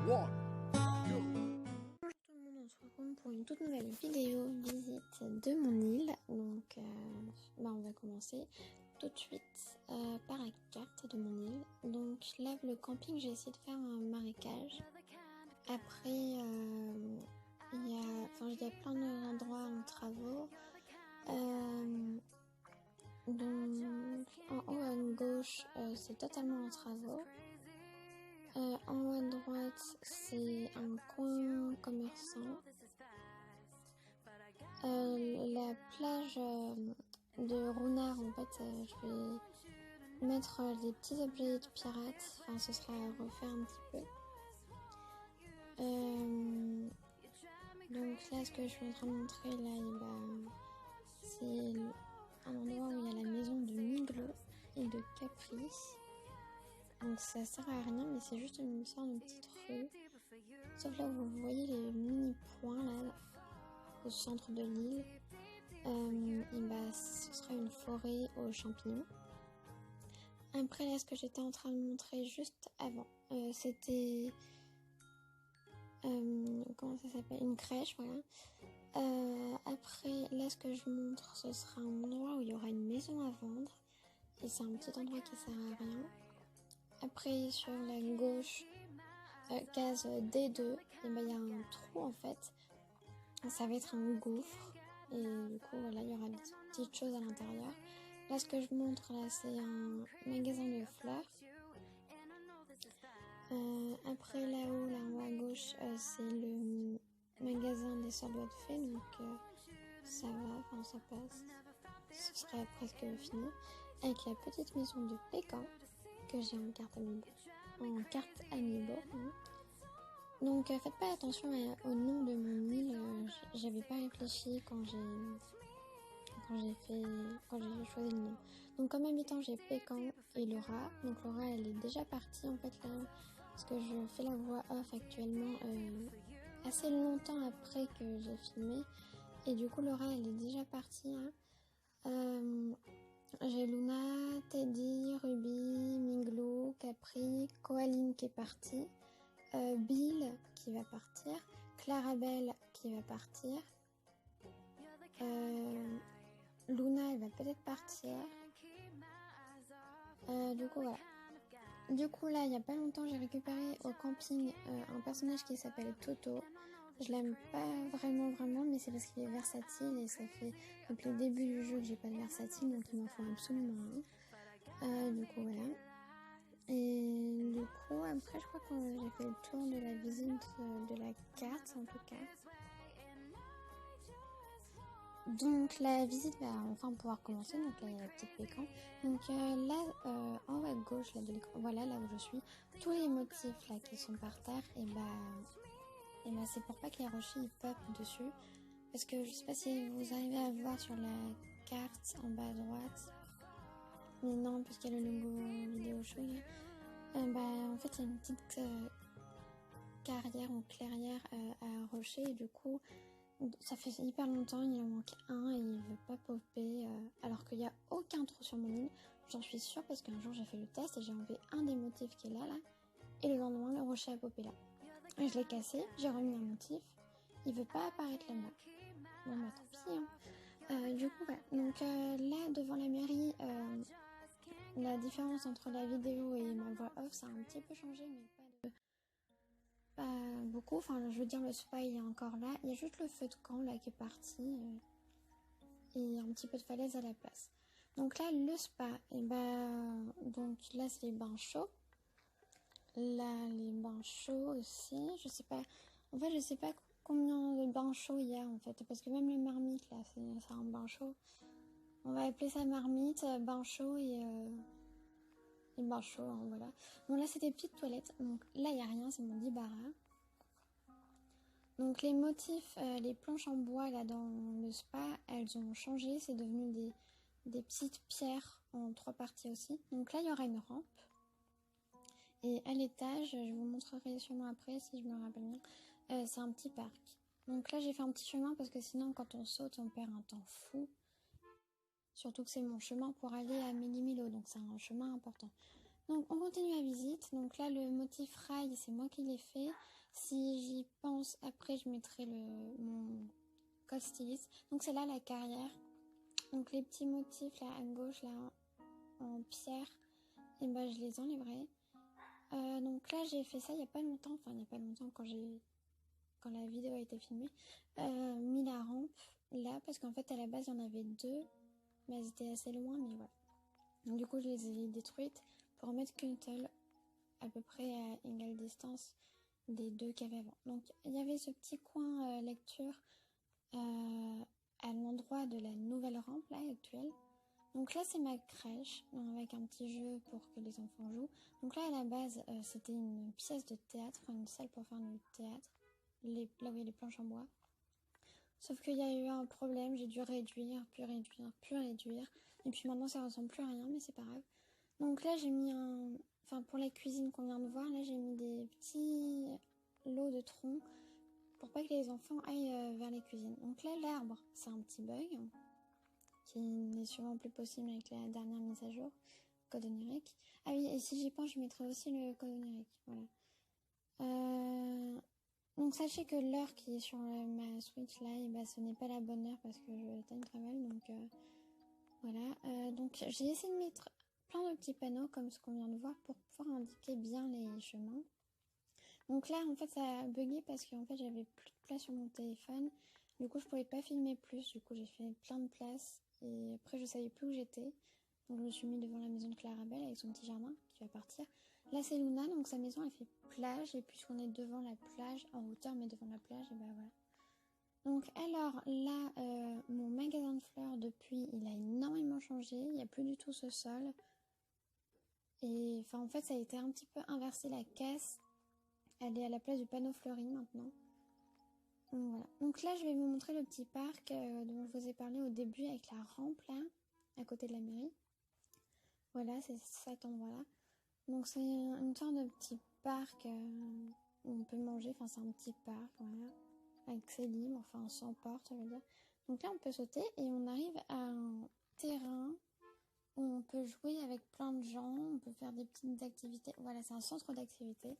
One, go. Bonjour tout le monde, on se retrouve pour une toute nouvelle vidéo visite de mon île. Donc on va commencer tout de suite par la carte de mon île. Donc là le camping, j'ai essayé de faire un marécage. Après il y a plein d'endroits en travaux. Donc en haut à gauche c'est totalement en travaux. En haut à droite, c'est un coin commerçant. La plage de Runard, en fait, je vais mettre des petits objets de pirates. Enfin, ce sera à refaire un petit peu. Donc là, ce que je suis en train de montrer, là, c'est un endroit où il y a la maison de Miglo et de Caprice. Donc ça sert à rien, mais c'est juste une sorte de petite rue. Sauf là où vous voyez les mini points là, au centre de l'île. Ce sera une forêt aux champignons. Après là, ce que j'étais en train de montrer juste avant, c'était comment ça s'appelle, une crèche, voilà. Après là, ce que je montre, ce sera un endroit où il y aura une maison à vendre, et c'est un petit endroit qui sert à rien. Après sur la gauche, case D2, il y a un trou en fait. Ça va être un gouffre. Et du coup voilà, il y aura des petites choses à l'intérieur. Là ce que je montre là, c'est un magasin de fleurs. Après là-haut, là en haut à gauche, c'est le magasin des sœurs doigts de fée. Donc ça va, enfin ça passe. Ce serait presque fini. Avec la petite maison de Pékin que j'ai en carte amiibo. Donc faites pas attention au nom de mon île, j'avais pas réfléchi quand j'ai choisi le nom. Donc comme habitant j'ai Pékin et Laura. Donc Laura elle est déjà partie en fait là, parce que je fais la voix off actuellement assez longtemps après que j'ai filmé. Et du coup Laura elle est déjà partie. J'ai Luna, Teddy, Ruby, Miglo, Capri, Coaline qui est partie. Bill qui va partir, Clarabelle qui va partir, Luna elle va peut-être partir. Du coup voilà. Du coup là il y a pas longtemps j'ai récupéré au camping un personnage qui s'appelle Toto. Je l'aime pas vraiment mais c'est parce qu'il est versatile et ça fait depuis le début du jeu que j'ai pas de versatile, donc il m'en faut absolument un. Du coup voilà. Et du coup, après, je crois que j'ai fait le tour de la visite de la carte, en tout cas. Donc, la visite va enfin pouvoir commencer. Donc, là, il y a la petite pécan. Donc, là, en haut à gauche, là, de l'écran, voilà, là où je suis, tous les motifs, là, qui sont par terre, et c'est pour pas que les rochers, ils pop dessus. Parce que je sais pas si vous arrivez à voir sur la carte, en bas à droite. Mais non, puisqu'il y a le logo vidéo show, là. En fait, il y a une petite carrière ou clairière à rocher et du coup, ça fait hyper longtemps, il en manque un et il veut pas popper alors qu'il n'y a aucun trou sur mon île. J'en suis sûre parce qu'un jour j'ai fait le test et j'ai enlevé un des motifs qui est là et le lendemain le rocher a popé là. Et je l'ai cassé, j'ai remis un motif, il veut pas apparaître là-bas. Bon bah tant pis hein. Du coup voilà, donc là devant la mairie, la différence entre la vidéo et ma voix off, ça a un petit peu changé, mais pas beaucoup. Enfin, je veux dire, le spa, il est encore là. Il y a juste le feu de camp, là, qui est parti. Et un petit peu de falaise à la place. Donc là, le spa, donc là, c'est les bains chauds. Là, les bains chauds aussi. Je sais pas. En fait, je sais pas combien de bains chauds il y a, en fait. Parce que même les marmites, là, c'est un bain chaud. On va appeler ça marmite, bain chaud et bain chaud, hein, voilà. Bon, là, c'est des petites toilettes. Donc là, il n'y a rien, c'est mon débarras. Donc les motifs, les planches en bois, là, dans le spa, elles ont changé. C'est devenu des petites pierres en 3 parties aussi. Donc là, il y aura une rampe. Et à l'étage, je vous montrerai sûrement après, si je me rappelle bien, c'est un petit parc. Donc là, j'ai fait un petit chemin parce que sinon, quand on saute, on perd un temps fou. Surtout que c'est mon chemin pour aller à Mélimilo, donc c'est un chemin important. Donc on continue la visite. Donc là le motif rail, c'est moi qui l'ai fait. Si j'y pense, après je mettrai mon code styliste. Donc c'est là la carrière. Donc les petits motifs là à gauche là en pierre, et ben je les enlèverai. Donc là j'ai fait ça il y a pas longtemps, quand la vidéo a été filmée, mis la rampe là parce qu'en fait à la base il y en avait deux, mais elles étaient assez loin, mais voilà. Donc du coup je les ai détruites pour en mettre qu'une seule à peu près à égale distance des deux qu'il y avait avant. Donc il y avait ce petit coin lecture à l'endroit de la nouvelle rampe là actuelle. Donc là c'est ma crèche, avec un petit jeu pour que les enfants jouent. Donc là à la base c'était une pièce de théâtre, une salle pour faire du théâtre, là où il y a les planches en bois. Sauf qu'il y a eu un problème, j'ai dû réduire, puis réduire, puis réduire. Et puis maintenant ça ressemble plus à rien, mais c'est pas grave. Donc là j'ai mis pour la cuisine qu'on vient de voir, là j'ai mis des petits lots de troncs pour pas que les enfants aillent vers les cuisines. Donc là l'arbre c'est un petit bug qui n'est sûrement plus possible avec la dernière mise à jour, code onirique. Ah oui, et si j'y pense je mettrai aussi le code onirique, voilà. Donc sachez que l'heure qui est sur ma Switch là, ce n'est pas la bonne heure parce que je time travel, donc voilà. Donc j'ai essayé de mettre plein de petits panneaux comme ce qu'on vient de voir pour pouvoir indiquer bien les chemins. Donc là en fait ça a bugué parce qu'en fait j'avais plus de place sur mon téléphone, du coup je pouvais pas filmer plus, du coup j'ai fait plein de places et après je savais plus où j'étais. Donc je me suis mis devant la maison de Clarabelle avec son petit jardin qui va partir. Là c'est Luna, donc sa maison elle fait plage, et puisqu'on est devant la plage, en hauteur mais devant la plage, et ben voilà. Donc alors là, mon magasin de fleurs depuis, il a énormément changé, il n'y a plus du tout ce sol. Et enfin en fait ça a été un petit peu inversé, la caisse, elle est à la place du panneau fleuri maintenant. Donc voilà. Donc là je vais vous montrer le petit parc dont je vous ai parlé au début avec la rampe là, à côté de la mairie. Voilà, c'est cet endroit-là. Donc c'est une sorte de petit parc où on peut manger, enfin c'est un petit parc, voilà, accès libre, enfin sans porte, ça veut dire. Donc là on peut sauter et on arrive à un terrain où on peut jouer avec plein de gens, on peut faire des petites activités. Voilà, c'est un centre d'activité.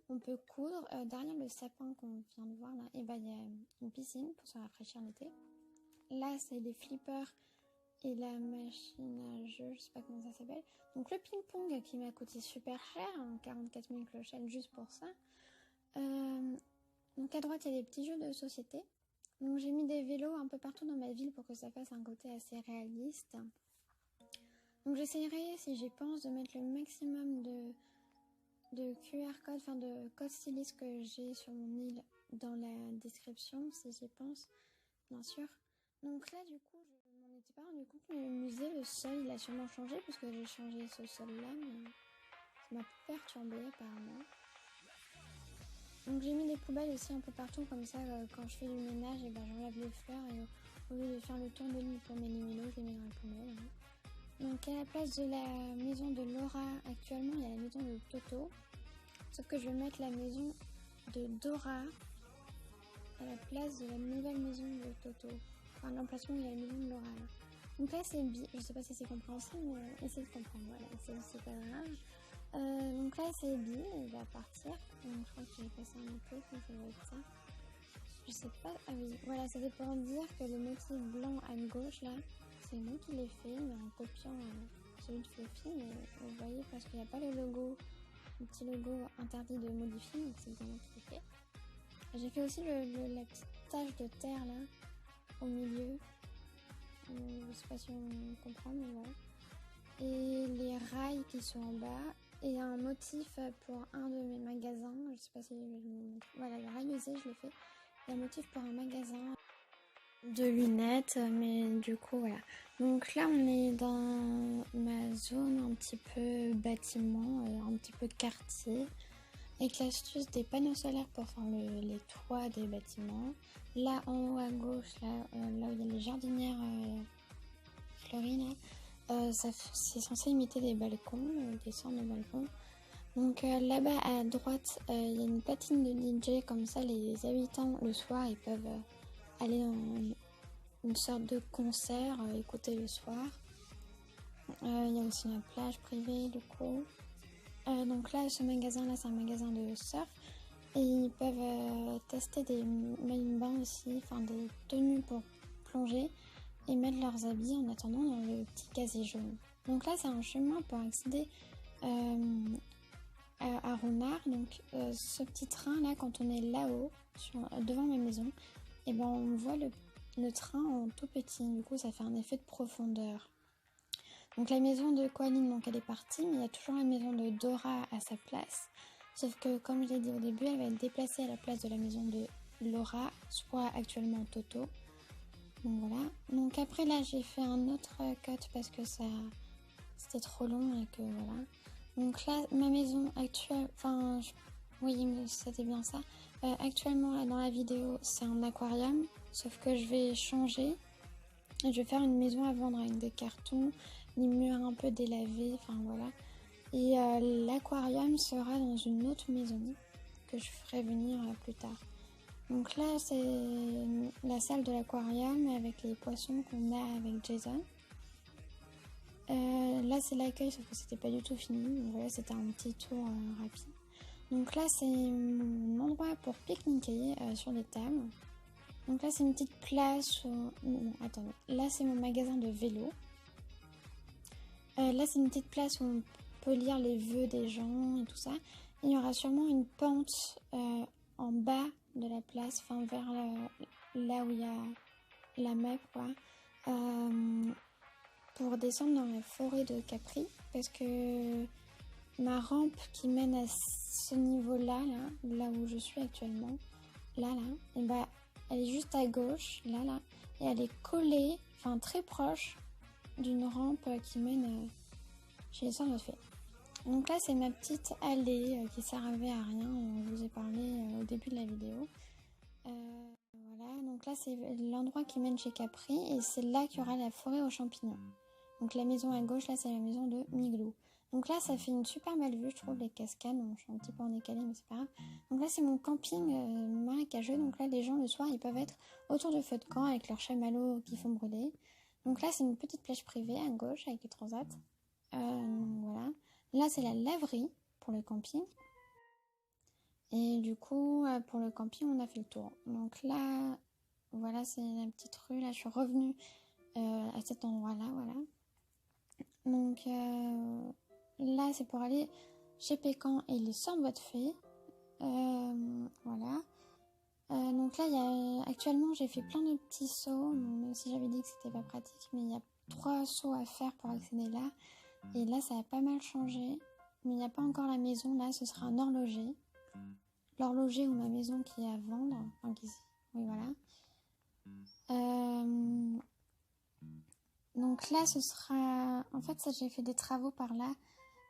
On peut coudre. Derrière le sapin qu'on vient de voir là, et ben il y a une piscine pour se rafraîchir l'été. Là c'est des flippers et la machine à jeu, je sais pas comment ça s'appelle. Donc le ping-pong qui m'a coûté super cher, 44 000 clochettes juste pour ça. Donc à droite il y a des petits jeux de société. Donc j'ai mis des vélos un peu partout dans ma ville pour que ça fasse un côté assez réaliste. Donc j'essayerai, si j'y pense, de mettre le maximum de QR code, enfin de code styliste que j'ai sur mon île dans la description, si j'y pense, bien sûr. Donc là du coup je m'en étais pas rendu compte, mais le musée, le sol il a sûrement changé parce que j'ai changé ce sol là, mais ça m'a perturbé apparemment. Donc j'ai mis des poubelles aussi un peu partout, comme ça quand je fais du ménage, et ben j'enlève les fleurs et au lieu de faire le tour de l'île pour mes luminos, je les mets dans la poubelle. Donc à la place de la maison de Laura actuellement, il y a la maison de Toto, sauf que je vais mettre la maison de Dora à la place de la nouvelle maison de Toto. Enfin l'emplacement où il y a la maison de Laura là. Donc là c'est Bi, je sais pas si c'est compréhensible, mais essayez de comprendre, voilà, c'est pas grave. Donc là c'est Bi, elle va partir, donc je crois que j'ai passé un peu, donc ça va être ça. Je sais pas, ah oui, voilà, c'était pour dire que le motif blanc à gauche là, c'est moi qui l'ai fait, mais en copiant celui de Fluffy, mais vous voyez parce qu'il n'y a pas le logo, le petit logo interdit de modifier, donc c'est moi qui l'ai fait. J'ai fait aussi la petite tache de terre là, au milieu. Je sais pas si on comprend, mais voilà. Et les rails qui sont en bas. Et un motif pour un de mes magasins. Je sais pas si je vais le montrer. Voilà, le rail usé, je l'ai fait. Et un motif pour un magasin de lunettes. Mais du coup, voilà. Donc là, on est dans ma zone un petit peu bâtiment, un petit peu quartier. Avec l'astuce des panneaux solaires pour faire les toits des bâtiments. Là en haut à gauche, là où il y a les jardinières fleuries, là, c'est censé imiter des balcons, des sortes de balcons. Donc là-bas à droite, il y a une platine de DJ, comme ça les habitants le soir ils peuvent aller dans une sorte de concert, écouter le soir. Il y a aussi une plage privée du coup. Donc là, ce magasin-là, c'est un magasin de surf. Et ils peuvent tester des maillots de bain aussi, enfin des tenues pour plonger et mettre leurs habits en attendant dans le petit casier jaune. Donc là, c'est un chemin pour accéder à Ronard. Donc ce petit train là, quand on est là-haut, devant ma maison, et ben on voit le train en tout petit. Du coup, ça fait un effet de profondeur. Donc la maison de Coaline, donc elle est partie, mais il y a toujours la maison de Dora à sa place. Sauf que, comme je l'ai dit au début, elle va être déplacée à la place de la maison de Laura, soit actuellement Toto. Donc voilà. Donc après là, j'ai fait un autre cut parce que c'était trop long et que voilà. Donc là, ma maison actuelle, oui, mais c'était bien ça. Actuellement, là, dans la vidéo, c'est un aquarium, sauf que je vais changer. Et je vais faire une maison à vendre avec des cartons, des murs un peu délavés, enfin voilà. Et l'aquarium sera dans une autre maison que je ferai venir plus tard. Donc là, c'est la salle de l'aquarium avec les poissons qu'on a avec Jason. Là, c'est l'accueil, sauf que c'était pas du tout fini. Donc voilà, c'était un petit tour rapide. Donc là, c'est mon endroit pour pique-niquer sur les tables. Donc là, c'est une petite place. Non, attendez. Là, c'est mon magasin de vélo. Là, c'est une petite place où on peut lire les vœux des gens et tout ça. Il y aura sûrement une pente en bas de la place, enfin vers là où il y a la map, quoi, pour descendre dans la forêt de Capri, parce que ma rampe qui mène à ce niveau-là, là où je suis actuellement, là, et bah, elle est juste à gauche, là, et elle est collée, enfin très proche d'une rampe qui mène chez les sœurs de fée. Donc là, c'est ma petite allée qui servait à rien. Je vous ai parlé au début de la vidéo. Voilà, donc là, c'est l'endroit qui mène chez Capri et c'est là qu'il y aura la forêt aux champignons. Donc la maison à gauche, là, c'est la maison de Miglou. Donc là, ça fait une super belle vue, je trouve, les cascades. Bon, je suis un petit peu en décalé, mais c'est pas grave. Donc là, c'est mon camping marécageux. Donc là, les gens, le soir, ils peuvent être autour du feu de camp avec leurs chamallows qui font brûler. Donc là, c'est une petite plage privée à gauche avec les transats. Voilà. Là, c'est la laverie pour le camping. Et du coup, pour le camping, on a fait le tour. Donc là, voilà, c'est la petite rue. Là, je suis revenue à cet endroit-là, voilà. Donc là, c'est pour aller chez Pécan et les sœurs de votre fée. Voilà. Donc là, actuellement, j'ai fait plein de petits sauts. Même si j'avais dit que c'était pas pratique, mais il y a 3 sauts à faire pour accéder là. Et là, ça a pas mal changé. Mais il n'y a pas encore la maison. Là, ce sera un horloger. L'horloger ou ma maison qui est à vendre. Enfin, oui, voilà. Donc là, ce sera... En fait, ça, j'ai fait des travaux par là.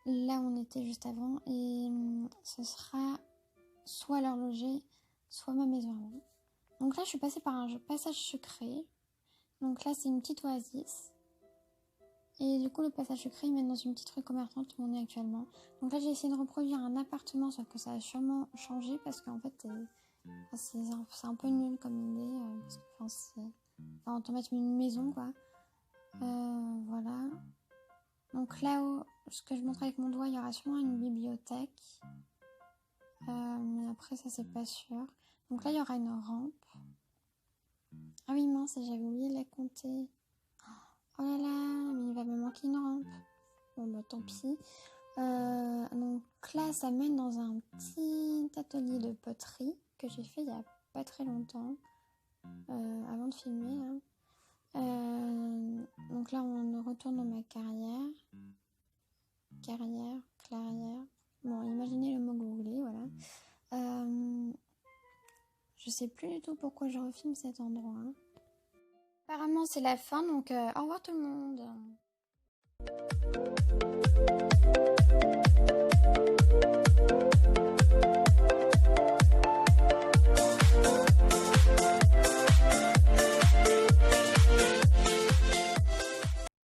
Là où on était juste avant. Et ce sera soit l'horloger, soit ma maison à vendre. Donc là, je suis passée par un passage secret. Donc là, c'est une petite oasis. Et du coup, le passage secret, il mène dans une petite rue commerçante où on est actuellement. Donc là, j'ai essayé de reproduire un appartement, sauf que ça a sûrement changé parce qu'en fait, c'est un peu nul comme idée. Parce que, on peut mettre une maison, quoi. Voilà. Donc là-haut, ce que je montre avec mon doigt, il y aura sûrement une bibliothèque. Mais après, ça, c'est pas sûr. Donc là, il y aura une rampe. Ah oui, mince, j'avais oublié de la compter. Oh là là, mais il va me manquer une rampe. Bon, bah tant pis. Donc là, ça mène dans un petit atelier de poterie que j'ai fait il y a pas très longtemps, avant de filmer. Donc là, on retourne dans ma carrière. Clairière. Bon, imaginez le mot que vous voulez, voilà. Je sais plus du tout pourquoi je refilme cet endroit. Apparemment, c'est la fin, donc au revoir tout le monde.